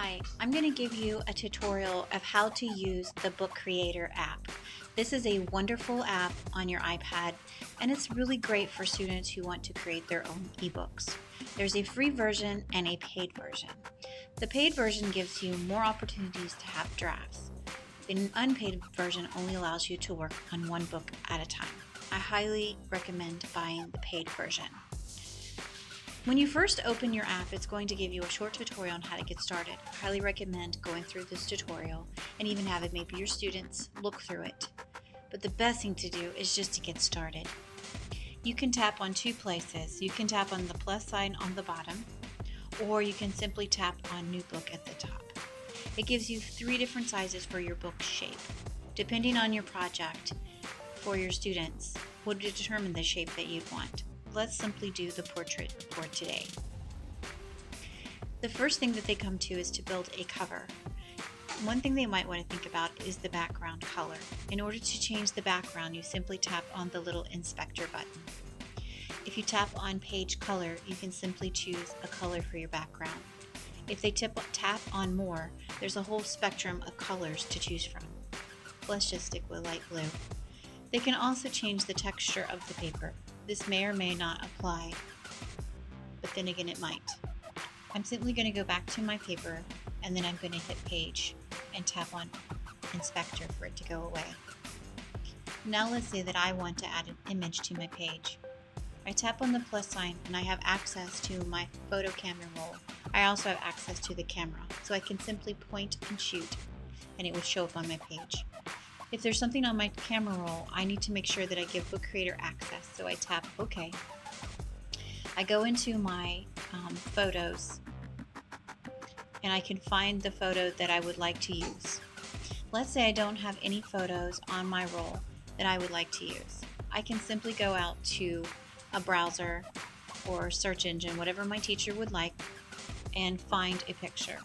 Hi, I'm going to give you a tutorial of how to use the Book Creator app. This is a wonderful app on your iPad, and it's really great for students who want to create their own ebooks. There's a free version and a paid version. The paid version gives you more opportunities to have drafts. The unpaid version only allows you to work on one book at a time. I highly recommend buying the paid version. When you first open your app, it's going to give you a short tutorial on how to get started. I highly recommend going through this tutorial and even have maybe your students look through it. But the best thing to do is just to get started. You can tap on two places. You can tap on the plus sign on the bottom, or you can simply tap on New Book at the top. It gives you 3 different sizes for your book shape. Depending on your project for your students would determine the shape that you'd want. Let's simply do the portrait for today. The first thing that they come to is to build a cover. One thing they might want to think about is the background color. In order to change the background, you simply tap on the little inspector button. If you tap on page color, you can simply choose a color for your background. If they tap on more, there's a whole spectrum of colors to choose from. Let's just stick with light blue. They can also change the texture of the paper. This may or may not apply, but then again it might. I'm simply going to go back to my paper and then I'm going to hit page and tap on inspector for it to go away. Now let's say that I want to add an image to my page. I tap on the plus sign and I have access to my photo camera roll. I also have access to the camera, so I can simply point and shoot and it would show up on my page. If there's something on my camera roll, I need to make sure that I give Book Creator access, so I tap OK. I go into my photos and I can find the photo that I would like to use. Let's say I don't have any photos on my roll that I would like to use. I can simply go out to a browser or search engine, whatever my teacher would like, and find a picture.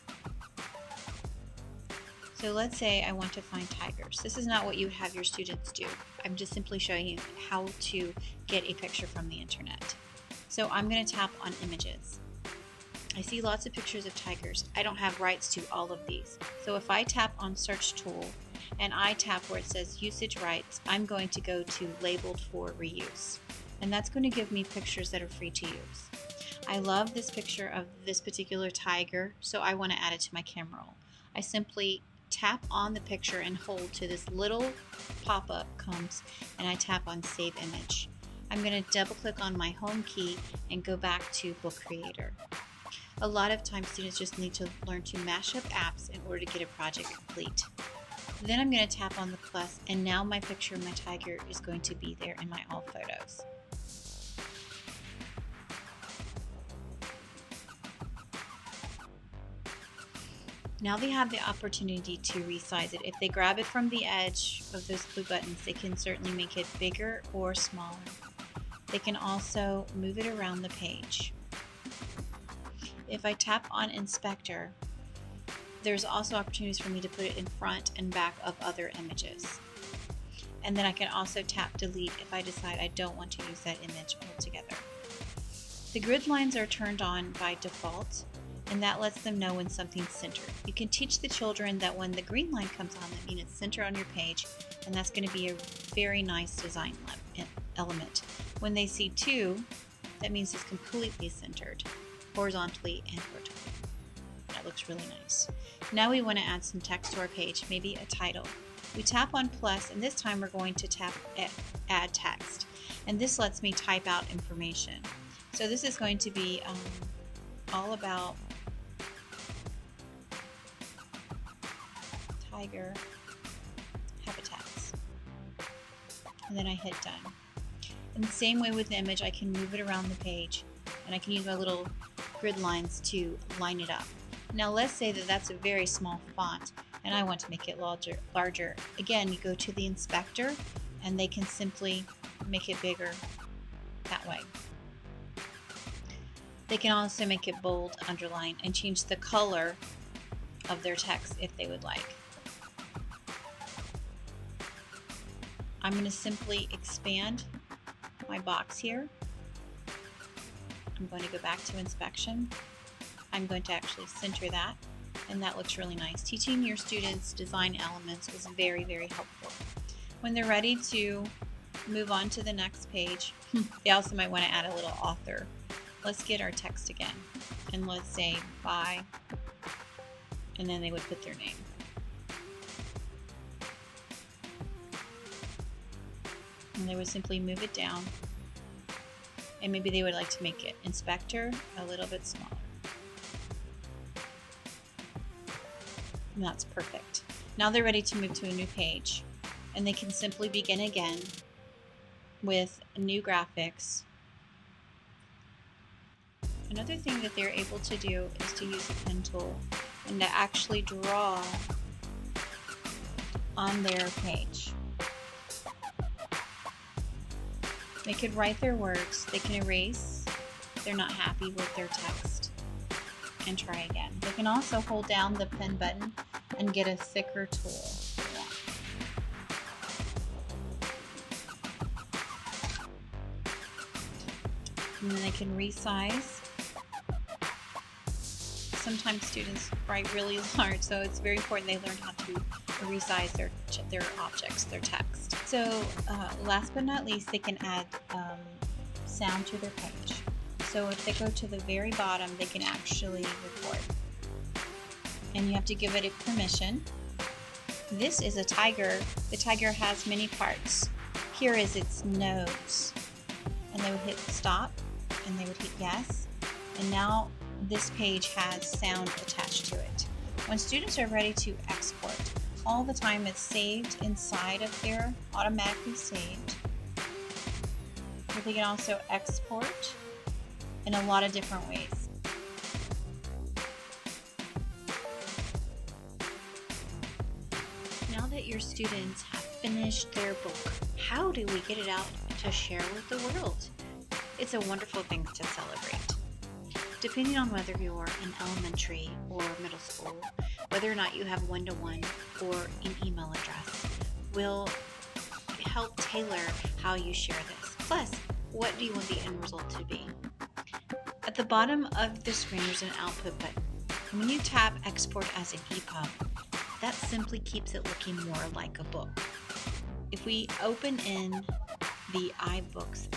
So let's say I want to find tigers. This is not what you would have your students do. I'm just simply showing you how to get a picture from the internet. So I'm going to tap on images. I see lots of pictures of tigers. I don't have rights to all of these. So if I tap on search tool and I tap where it says usage rights, I'm going to go to labeled for reuse. And that's going to give me pictures that are free to use. I love this picture of this particular tiger, so I want to add it to my camera roll. I simply tap on the picture and hold to this little pop-up comes and I tap on save image. I'm going to double click on my home key and go back to Book Creator. A lot of times students just need to learn to mash up apps in order to get a project complete. Then I'm going to tap on the plus and now my picture of my tiger is going to be there in my all photos. Now they have the opportunity to resize it. If they grab it from the edge of those blue buttons, they can certainly make it bigger or smaller. They can also move it around the page. If I tap on inspector, there's also opportunities for me to put it in front and back of other images. And then I can also tap delete if I decide I don't want to use that image altogether. The grid lines are turned on by default, and that lets them know when something's centered. You can teach the children that when the green line comes on, that means it's centered on your page, and that's going to be a very nice design element. When they see 2, that means it's completely centered, horizontally and vertically. That looks really nice. Now we want to add some text to our page, maybe a title. We tap on plus, and this time we're going to tap add text, and this lets me type out information. So this is going to be all about tiger habitats, and then I hit done. In the same way with the image, I can move it around the page and I can use my little grid lines to line it up. Now let's say that that's a very small font and I want to make it larger. Again, you go to the inspector and they can simply make it bigger that way. They can also make it bold, underline, and change the color of their text if they would like. I'm going to simply expand my box here. I'm going to go back to inspection. I'm going to actually center that and that looks really nice. Teaching your students design elements is very, very helpful. When they're ready to move on to the next page, they also might want to add a little author. Let's get our text again, and let's say by, and then they would put their name. And they would simply move it down, and maybe they would like to make it inspector a little bit smaller. And that's perfect. Now they're ready to move to a new page, and they can simply begin again with new graphics. Another thing that they're able to do is to use a pen tool and to actually draw on their page. They could write their words, they can erase if they're not happy with their text, and try again. They can also hold down the pen button and get a thicker tool. And then they can resize. Sometimes students write really large, so it's very important they learn how to resize their objects, their text. So last but not least, they can add sound to their page. So if they go to the very bottom, they can actually record. And you have to give it a permission. This is a tiger. The tiger has many parts. Here is its nose. And they would hit stop, and they would hit yes. And now this page has sound attached to it. When students are ready to export, all the time it's saved inside of there, automatically saved. But they can also export in a lot of different ways. Now that your students have finished their book, how do we get it out to share with the world? It's a wonderful thing to celebrate. Depending on whether you're in elementary or middle school, whether or not you have one-to-one or an email address, will help tailor how you share this. Plus, what do you want the end result to be? At the bottom of the screen, there's an output button. And when you tap export as an EPUB, that simply keeps it looking more like a book. If we open in the iBooks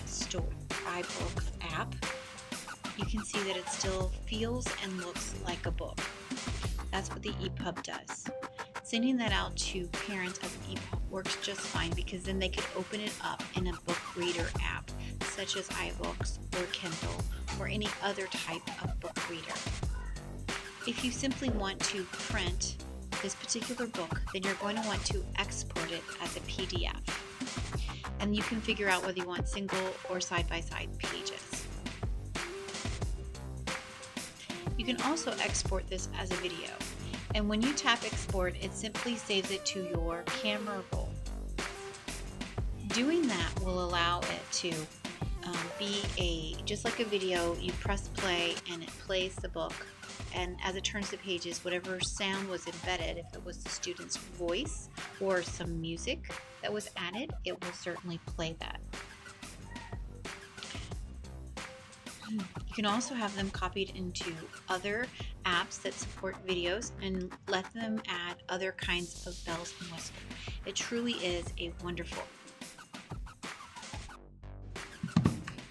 store, iBooks app, you can see that it still feels and looks like a book. That's what the EPUB does. Sending that out to parents of the EPUB works just fine, because then they could open it up in a book reader app, such as iBooks or Kindle or any other type of book reader. If you simply want to print this particular book, then you're going to want to export it as a PDF. And you can figure out whether you want single or side-by-side pages. You can also export this as a video. And when you tap export, it simply saves it to your camera roll. Doing that will allow it to be just like a video. You press play and it plays the book. And as it turns the pages, whatever sound was embedded, if it was the student's voice or some music that was added, it will certainly play that. You can also have them copied into other apps that support videos and let them add other kinds of bells and whistles. It truly is a wonderful.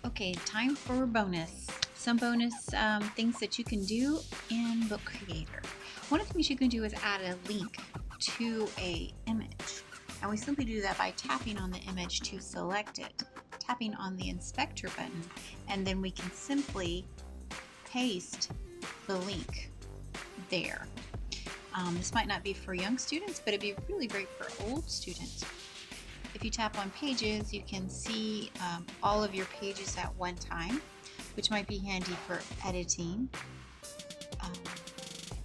Okay, time for bonus. Some bonus things that you can do in Book Creator. One of the things you can do is add a link to an image. And we simply do that by tapping on the image to select it, tapping on the inspector button, and then we can simply paste the link there. This might not be for young students, but it'd be really great for old students. If you tap on pages, you can see all of your pages at one time, which might be handy for editing.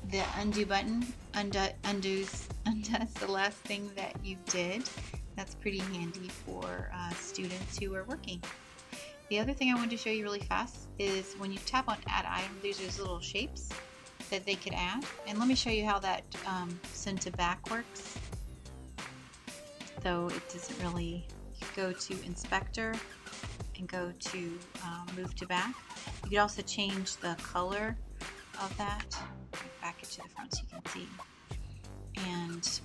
The undo button undoes the last thing that you did. That's pretty handy for students who are working. The other thing I wanted to show you really fast is when you tap on add item, there's those little shapes that they could add. And let me show you how that send to back works. So it doesn't really, you go to inspector and go to move to back. You could also change the color of that. back it to the front so you can see. And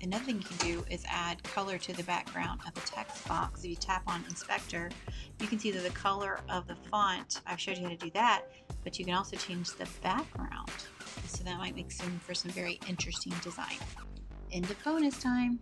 another thing you can do is add color to the background of the text box. If you tap on Inspector, you can see that the color of the font, I've showed you how to do that, but you can also change the background. So that might make for some very interesting design. End of bonus time.